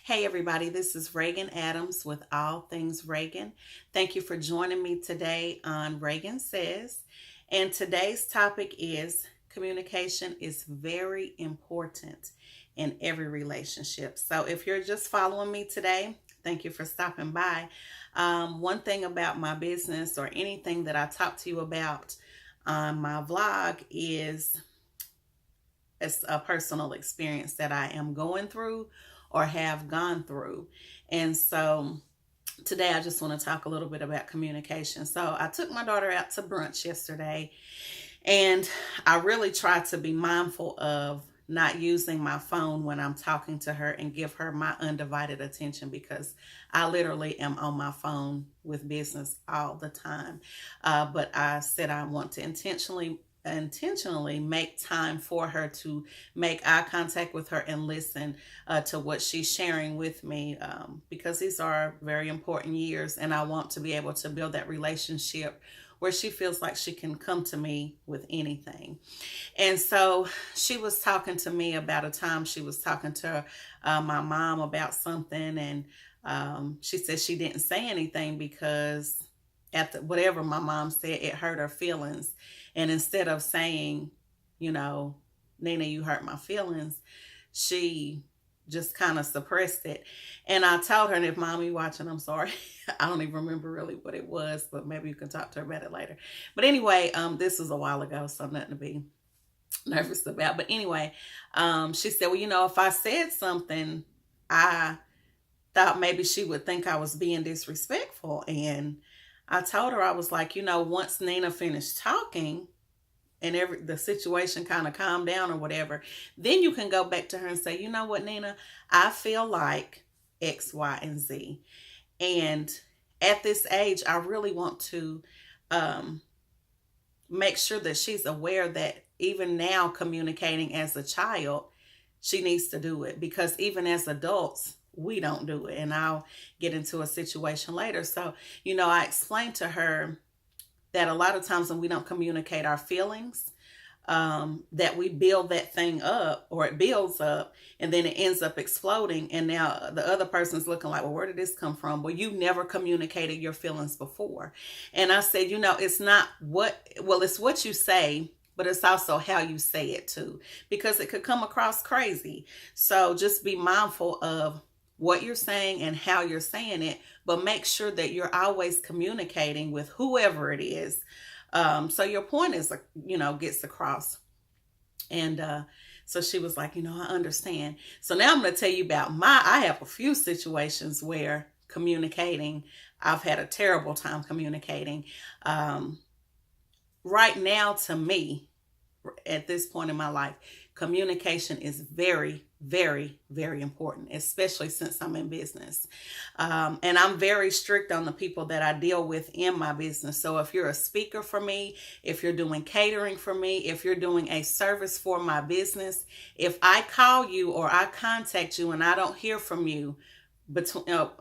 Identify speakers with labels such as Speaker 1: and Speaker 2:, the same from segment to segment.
Speaker 1: Hey, everybody, this is Reagan Adams with All Things Reagan. Thank you for joining me today on Reagan Says. And today's topic is communication is very important in every relationship. So, if you're just following me today, thank you for stopping by. One thing about my business or anything that I talk to you about on my vlog is it's a personal experience that I am going through or have gone through. And so today I just want to talk a little bit about communication. So I took my daughter out to brunch yesterday, and I really try to be mindful of not using my phone when I'm talking to her and give her my undivided attention, because I literally am on my phone with business all the time. But I said I want to intentionally make time for her to make eye contact with her and listen to what she's sharing with me, because these are very important years, and I want to be able to build that relationship where she feels like she can come to me with anything. And so she was talking to me about a time she was talking to my mom about something, and she said she didn't say anything because after whatever my mom said, it hurt her feelings. And instead of saying, Nina, you hurt my feelings, she just kind of suppressed it. And I told her, and if mommy watching, I'm sorry. I don't even remember really what it was, but maybe you can talk to her about it later. But anyway, this was a while ago, so nothing to be nervous about. But anyway, she said, well, if I said something, I thought maybe she would think I was being disrespectful. And I told her, I was like, once Nina finished talking and the situation kind of calmed down or whatever, then you can go back to her and say, you know what, Nina, I feel like X, Y, and Z. And at this age, I really want to make sure that she's aware that even now, communicating as a child, she needs to do it, because even as adults, we don't do it. And I'll get into a situation later. So, I explained to her that a lot of times when we don't communicate our feelings, that we build that thing up, or it builds up, and then it ends up exploding. And now the other person's looking like, well, where did this come from? Well, you never communicated your feelings before. And I said, it's not it's what you say, but it's also how you say it too, because it could come across crazy. So just be mindful of what you're saying and how you're saying it, but make sure that you're always communicating with whoever it is. So your point is, gets across. And so she was like, I understand. So now I'm going to tell you about I have a few situations where I've had a terrible time communicating. Right now, to me, at this point in my life, communication is very, very, very important, especially since I'm in business. And I'm very strict on the people that I deal with in my business. So if you're a speaker for me, if you're doing catering for me, if you're doing a service for my business, if I call you or I contact you and I don't hear from you,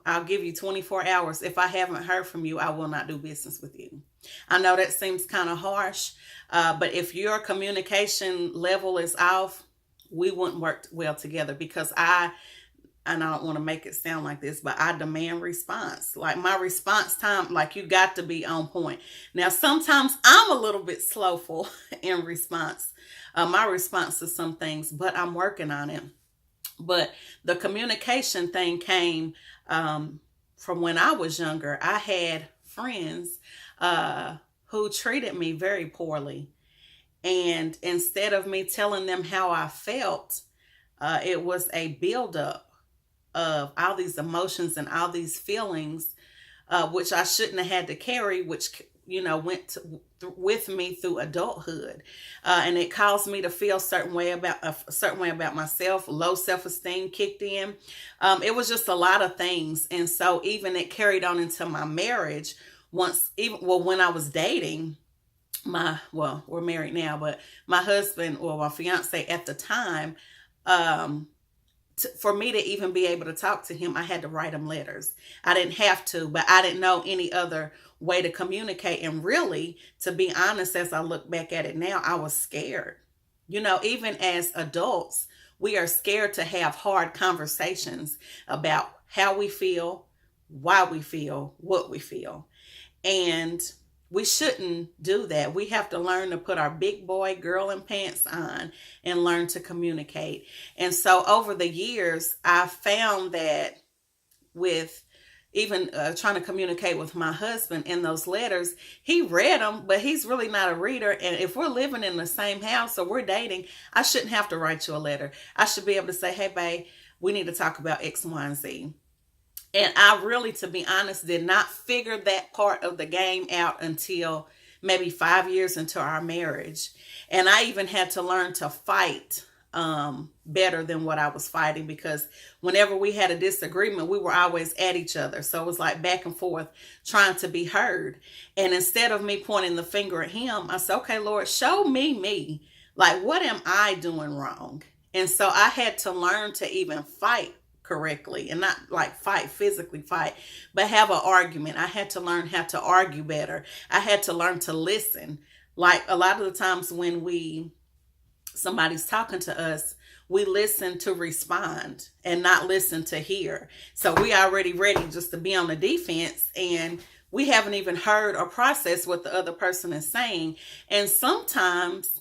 Speaker 1: I'll give you 24 hours. If I haven't heard from you, I will not do business with you. I know that seems kind of harsh, but if your communication level is off, we wouldn't work well together, because and I don't want to make it sound like this, but I demand response. Like my response time, like you got to be on point. Now, sometimes I'm a little bit slowful in response, my response to some things, but I'm working on it. But the communication thing came from when I was younger. I had friends who treated me very poorly. And instead of me telling them how I felt, it was a buildup of all these emotions and all these feelings, which I shouldn't have had to carry, which went with me through adulthood, and it caused me to feel a certain way about myself. Low self-esteem kicked in. It was just a lot of things, and so even it carried on into my marriage. When I was dating we're married now, but my husband, or my fiance at the time, for me to even be able to talk to him, I had to write him letters. I didn't have to, but I didn't know any other way to communicate. And really, to be honest, as I look back at it now, I was scared. Even as adults, we are scared to have hard conversations about how we feel, why we feel, what we feel. And we shouldn't do that. We have to learn to put our big boy girl in pants on and learn to communicate. And so over the years, I found that with even trying to communicate with my husband in those letters, he read them, but he's really not a reader. And if we're living in the same house or we're dating, I shouldn't have to write you a letter. I should be able to say, hey, babe, we need to talk about X, Y, and Z. And I really, to be honest, did not figure that part of the game out until maybe 5 years into our marriage. And I even had to learn to fight better than what I was fighting, because whenever we had a disagreement, we were always at each other. So it was like back and forth trying to be heard. And instead of me pointing the finger at him, I said, okay, Lord, show me. Like, what am I doing wrong? And so I had to learn to even fight correctly, and not like physically fight, but have an argument. I had to learn how to argue better. I had to learn to listen. Like a lot of the times when somebody's talking to us, we listen to respond and not listen to hear. So we already ready just to be on the defense, and we haven't even heard or processed what the other person is saying. And sometimes,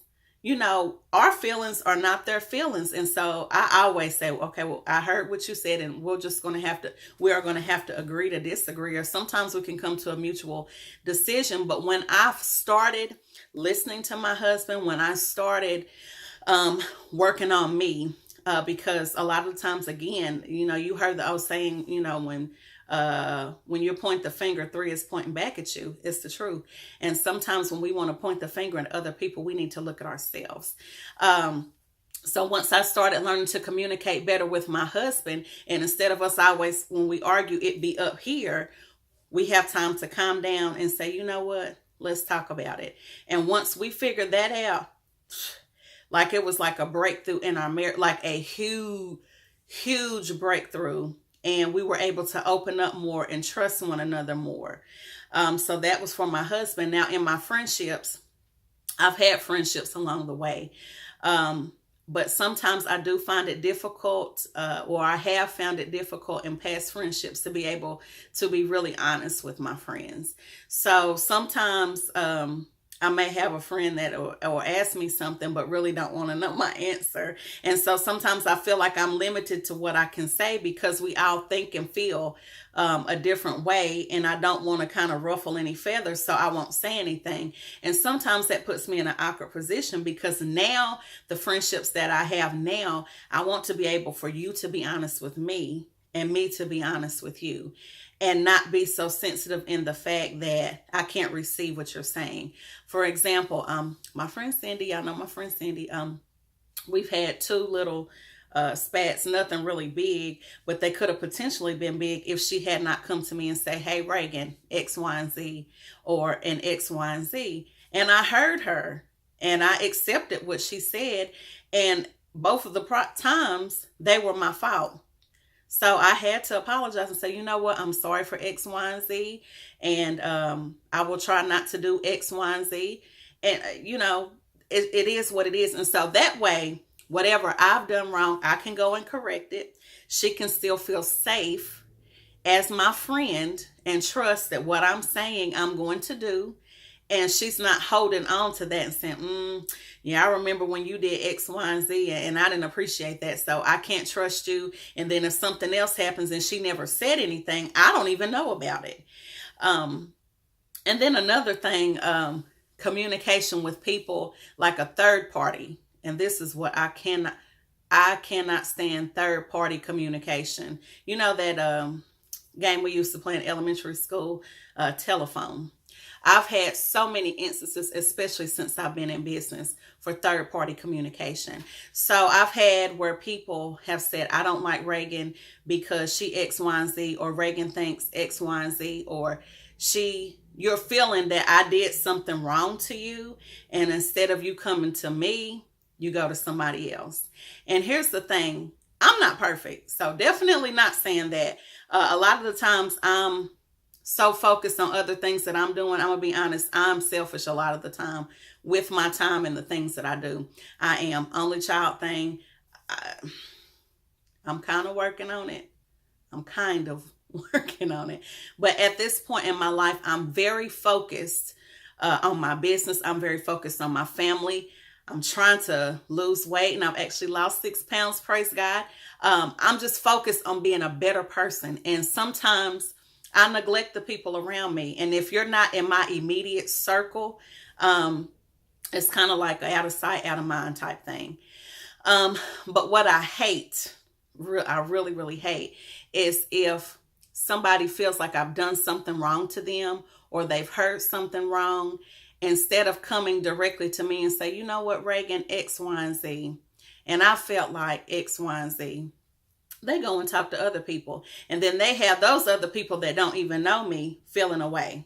Speaker 1: our feelings are not their feelings. And so I always say, okay, well, I heard what you said, and we are going to have to agree to disagree, or sometimes we can come to a mutual decision. But when I started listening to my husband, when I started working on me, because a lot of the times, again, you heard the old saying, when you point the finger, 3 is pointing back at you. It's the truth. And sometimes when we want to point the finger at other people, we need to look at ourselves. So once I started learning to communicate better with my husband, and instead of us always, when we argue, it be up here, we have time to calm down and say, you know what, let's talk about it. And once we figured that out, like it was like a breakthrough in our marriage, like a huge breakthrough. And we were able to open up more and trust one another more. So that was for my husband. Now in my friendships, I've had friendships along the way. But sometimes I do find it difficult, or I have found it difficult in past friendships to be able to be really honest with my friends. So sometimes I may have a friend that will ask me something, but really don't want to know my answer. And so sometimes I feel like I'm limited to what I can say, because we all think and feel a different way. And I don't want to kind of ruffle any feathers, so I won't say anything. And sometimes that puts me in an awkward position, because now the friendships that I have now, I want to be able for you to be honest with me and me to be honest with you, and not be so sensitive in the fact that I can't receive what you're saying. For example, my friend Cindy, y'all know my friend Cindy, we've had 2 little spats, nothing really big, but they could have potentially been big if she had not come to me and say, hey, Reagan, X, Y, and Z, or an X, Y, and Z. And I heard her and I accepted what she said. And both of the times they were my fault. So I had to apologize and say, you know what, I'm sorry for X, Y, and Z. And I will try not to do X, Y, and Z. And, it is what it is. And so that way, whatever I've done wrong, I can go and correct it. She can still feel safe as my friend and trust that what I'm saying I'm going to do. And she's not holding on to that and saying, yeah, I remember when you did X, Y, and Z, and I didn't appreciate that, so I can't trust you. And then if something else happens and she never said anything, I don't even know about it. And then another thing, communication with people like a third party. And this is what I cannot stand: third party communication. You know that game we used to play in elementary school, telephone. I've had so many instances, especially since I've been in business, for third party communication. So I've had where people have said, I don't like Reagan because she X, Y, and Z, or Reagan thinks X, Y, and Z, or you're feeling that I did something wrong to you. And instead of you coming to me, you go to somebody else. And here's the thing. I'm not perfect. So definitely not saying that. A lot of the times I'm so focused on other things that I'm doing. I'm going to be honest. I'm selfish a lot of the time with my time and the things that I do. I am only child thing. I'm kind of working on it. I'm kind of working on it. But at this point in my life, I'm very focused on my business. I'm very focused on my family. I'm trying to lose weight, and I've actually lost 6 pounds, praise God. I'm just focused on being a better person. And sometimes I neglect the people around me. And if you're not in my immediate circle, it's kind of like out of sight, out of mind type thing. But what I hate, I really, really hate, is if somebody feels like I've done something wrong to them or they've heard something wrong, instead of coming directly to me and say, you know what, Reagan, X, Y, and Z. And I felt like X, Y, and Z. They go and talk to other people. And then they have those other people that don't even know me feeling away.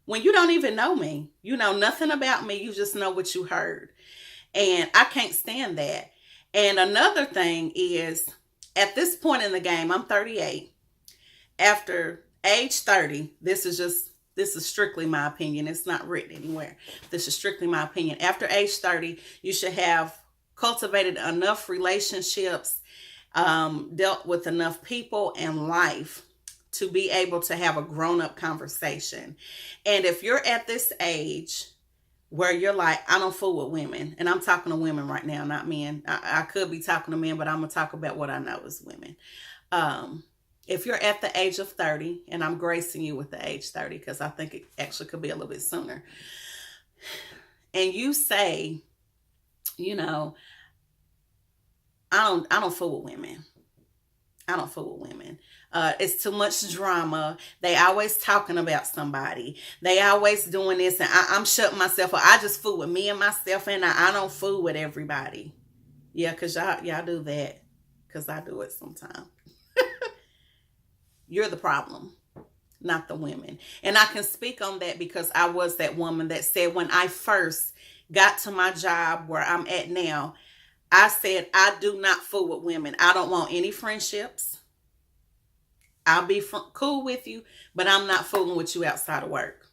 Speaker 1: When you don't even know me, you know nothing about me. You just know what you heard. And I can't stand that. And another thing is, at this point in the game, I'm 38. After age 30, this is strictly my opinion. It's not written anywhere. This is strictly my opinion. After age 30, you should have cultivated enough relationships, dealt with enough people and life to be able to have a grown-up conversation. And if you're at this age where you're like, I don't fool with women, and I'm talking to women right now, not men. I could be talking to men, but I'm going to talk about what I know as women. If you're at the age of 30, and I'm gracing you with the age 30 because I think it actually could be a little bit sooner, and you say, you know, I don't fool with women. I don't fool with women. It's too much drama. They always talking about somebody. They always doing this, and I'm shutting myself up. I just fool with me and myself, and I don't fool with everybody. Yeah, because y'all do that, because I do it sometimes. You're the problem, not the women. And I can speak on that because I was that woman that said, when I first got to my job where I'm at now, I said, I do not fool with women. I don't want any friendships. I'll be cool with you, but I'm not fooling with you outside of work.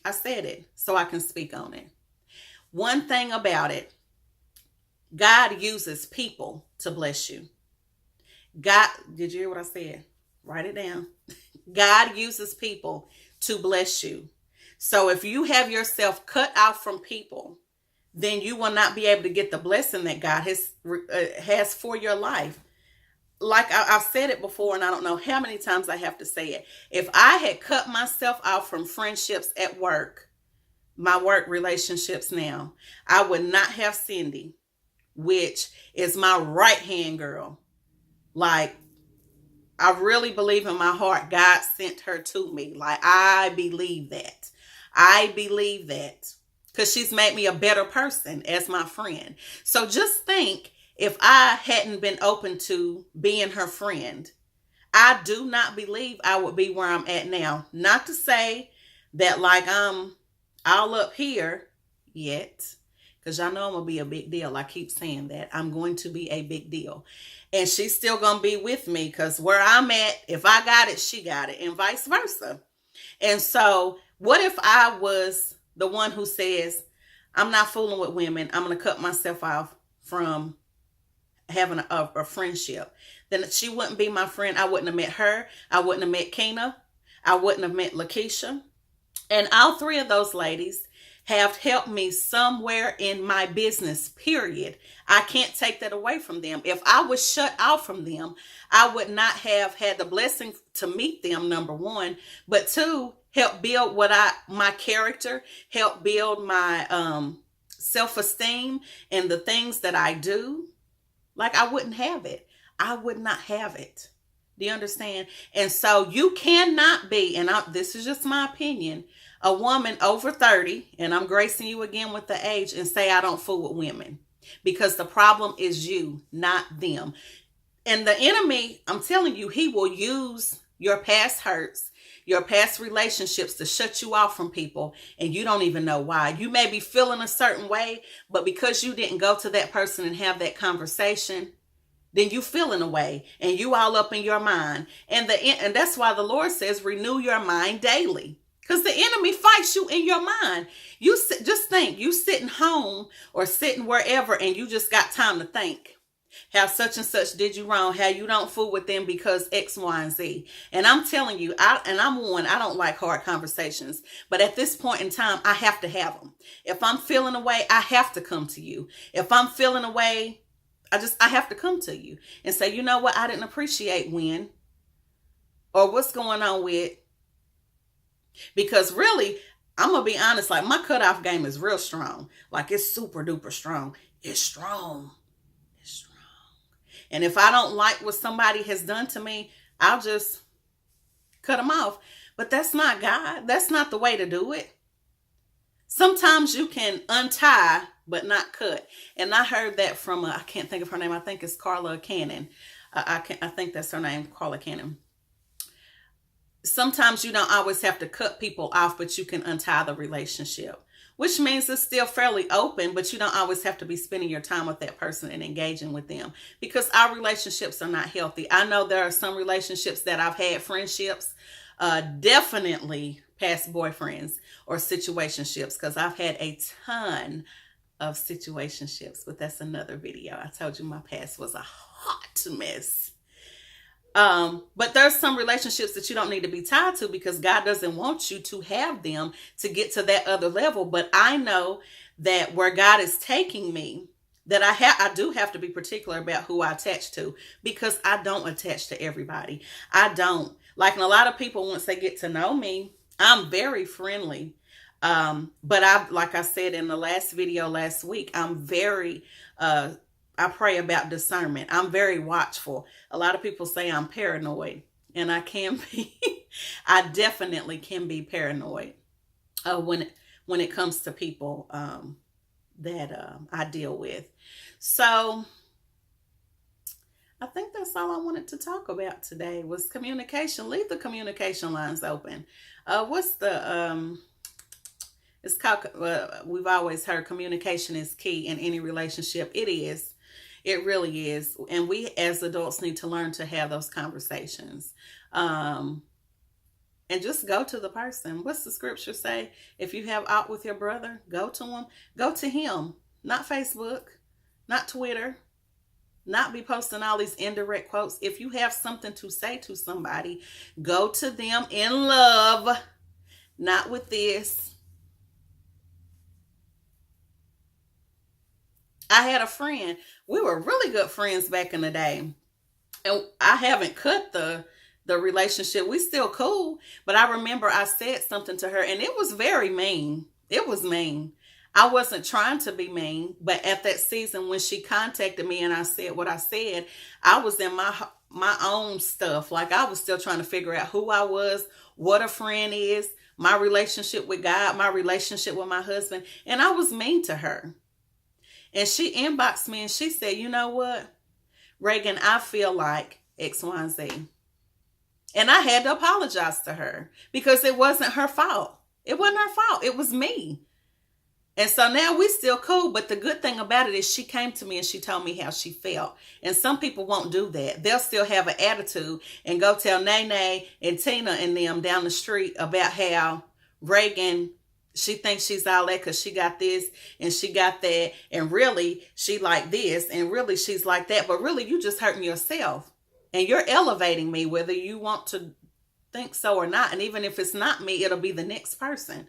Speaker 1: I said it, so I can speak on it. One thing about it, God uses people to bless you. God, did you hear what I said? Write it down. God uses people to bless you. So if you have yourself cut out from people, then you will not be able to get the blessing that God has for your life. Like I've said it before, and I don't know how many times I have to say it. If I had cut myself out from friendships at work, my work relationships now, I would not have Cindy, which is my right-hand girl. Like, I really believe in my heart God sent her to me. Like, I believe that. I believe that. Because she's made me a better person as my friend. So just think, if I hadn't been open to being her friend, I do not believe I would be where I'm at now. Not to say that like I'm all up here yet, because y'all know I'm going to be a big deal. I keep saying that. I'm going to be a big deal. And she's still going to be with me, because where I'm at, if I got it, she got it, and vice versa. And so what if I was the one who says, I'm not fooling with women, I'm going to cut myself off from having a friendship? Then she wouldn't be my friend. I wouldn't have met her. I wouldn't have met Kena. I wouldn't have met Lakeisha. And all three of those ladies have helped me somewhere in my business, period. I can't take that away from them. If I was shut out from them, I would not have had the blessing to meet them, number one. But two, help build my character, help build my self-esteem and the things that I do. Like, I wouldn't have it. I would not have it. Do you understand? And so you cannot be, and this is just my opinion, a woman over 30, and I'm gracing you again with the age, and say I don't fool with women. Because the problem is you, not them. And the enemy, I'm telling you, he will use your past hurts, your past relationships to shut you off from people, and you don't even know why. You may be feeling a certain way, but because you didn't go to that person and have that conversation, then you feeling a way, and you all up in your mind. And that's why the Lord says, renew your mind daily. Because the enemy fights you in your mind. Just think, you sitting home or sitting wherever and you just got time to think how such and such did you wrong, how you don't fool with them because X, Y, and Z. And I'm telling you, I don't like hard conversations, but at this point in time, I have to have them. If I'm feeling away, I have to come to you. If I'm feeling away, I have to come to you and say, you know what, I didn't appreciate when, or what's going on with. Because really, I'm going to be honest, like my cutoff game is real strong. Like it's super duper strong. It's strong. It's strong. And if I don't like what somebody has done to me, I'll just cut them off. But that's not God. That's not the way to do it. Sometimes you can untie, but not cut. And I heard that from, I can't think of her name. I think it's Carla Cannon. I think that's her name, Carla Cannon. Sometimes you don't always have to cut people off, but you can untie the relationship, which means it's still fairly open, but you don't always have to be spending your time with that person and engaging with them, because our relationships are not healthy. I know there are some relationships that I've had, friendships, definitely past boyfriends or situationships, because I've had a ton of situationships, but that's another video. I told you my past was a hot mess. But there's some relationships that you don't need to be tied to, because God doesn't want you to have them to get to that other level. But I know that where God is taking me, that I do have to be particular about who I attach to, because I don't attach to everybody. I don't. Like, and a lot of people, once they get to know me, I'm very friendly. But like I said in the last video last week, I'm very, I pray about discernment. I'm very watchful. A lot of people say I'm paranoid, and I can be. I definitely can be paranoid when it comes to people that I deal with. So I think that's all I wanted to talk about today was communication. Leave the communication lines open. What's the it's called, we've always heard communication is key in any relationship. It is. It really is. And we as adults need to learn to have those conversations. And just go to the person. What's the scripture say? If you have aught with your brother, go to him. Go to him. Not Facebook, not Twitter, not be posting all these indirect quotes. If you have something to say to somebody, go to them in love, not with this. I had a friend. We were really good friends back in the day. And I haven't cut the relationship. We still cool. But I remember I said something to her, and it was very mean. It was mean. I wasn't trying to be mean. But at that season when she contacted me and I said what I said, I was in my own stuff. Like I was still trying to figure out who I was, what a friend is, my relationship with God, my relationship with my husband. And I was mean to her. And she inboxed me and she said, you know what, Reagan, I feel like X, Y, and Z. And I had to apologize to her because it wasn't her fault. It wasn't her fault. It was me. And so now we still cool. But the good thing about it is she came to me and she told me how she felt. And some people won't do that. They'll still have an attitude and go tell Nene and Tina and them down the street about how Reagan, she thinks she's all that because she got this and she got that. And really, she like this. And really, she's like that. But really, you just hurting yourself. And you're elevating me, whether you want to think so or not. And even if it's not me, it'll be the next person.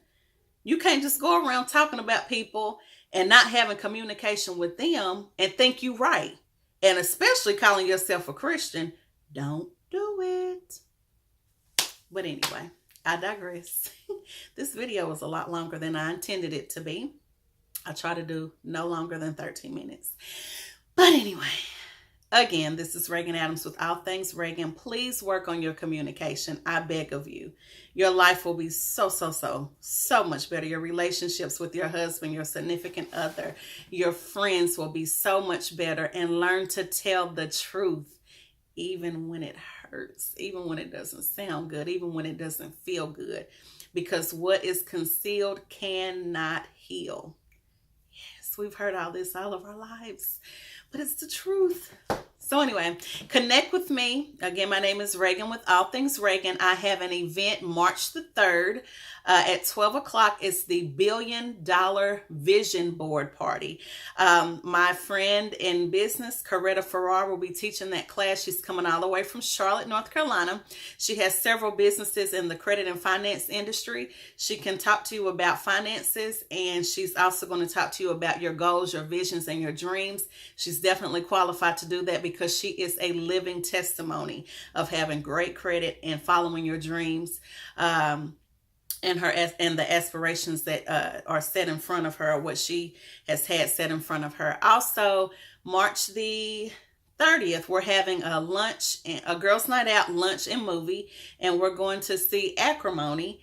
Speaker 1: You can't just go around talking about people and not having communication with them and think you right. And especially calling yourself a Christian. Don't do it. But anyway, I digress. This video was a lot longer than I intended it to be. I try to do no longer than 13 minutes. But anyway, again, this is Reagan Adams with All Things Reagan. Please work on your communication. I beg of you. Your life will be so much better. Your relationships with your husband, your significant other, your friends will be so much better. And learn to tell the truth, even when it hurts, even when it doesn't sound good, even when it doesn't feel good. Because what is concealed cannot heal. Yes, we've heard all this all of our lives, but it's the truth. So So anyway, connect with me. Again, my name is Reagan with All Things Reagan. I have an event March the 3rd at 12 o'clock. It's the $1 Billion Vision Board Party. My friend in business, Coretta Farrar, will be teaching that class. She's coming all the way from Charlotte, North Carolina. She has several businesses in the credit and finance industry. She can talk to you about finances, and she's also going to talk to you about your goals, your visions, and your dreams. She's definitely qualified to do that because she is a living testimony of having great credit and following your dreams. And the aspirations that are set in front of her, what she has had set in front of her. Also, March the 30th, we're having a girls' night out, lunch and movie, and we're going to see Acrimony.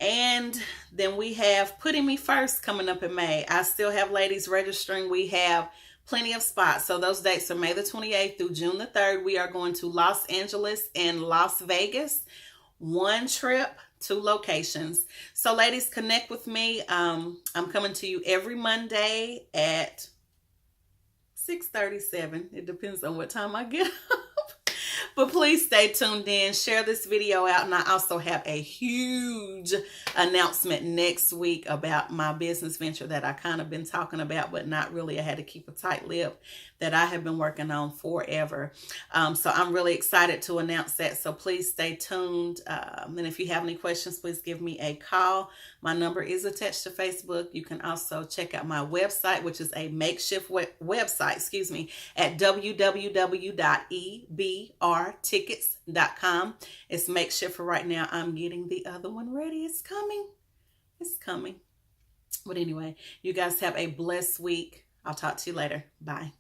Speaker 1: And then we have Putting Me First coming up in May. I still have ladies registering. We have plenty of spots. So those dates are May the 28th through June the 3rd. We are going to Los Angeles and Las Vegas. One trip, 2 locations. So ladies, connect with me. I'm coming to you every Monday at 6:37. It depends on what time I get up. But please stay tuned in. Share this video out. And I also have a huge announcement next week about my business venture that I kind of been talking about, but not really. I had to keep a tight lip, that I have been working on forever. So I'm really excited to announce that. So please stay tuned. And if you have any questions, please give me a call. My number is attached to Facebook. You can also check out my website, which is a makeshift website, at www.ebrtickets.com. It's makeshift for right now. I'm getting the other one ready. It's coming. It's coming. But anyway, you guys have a blessed week. I'll talk to you later. Bye.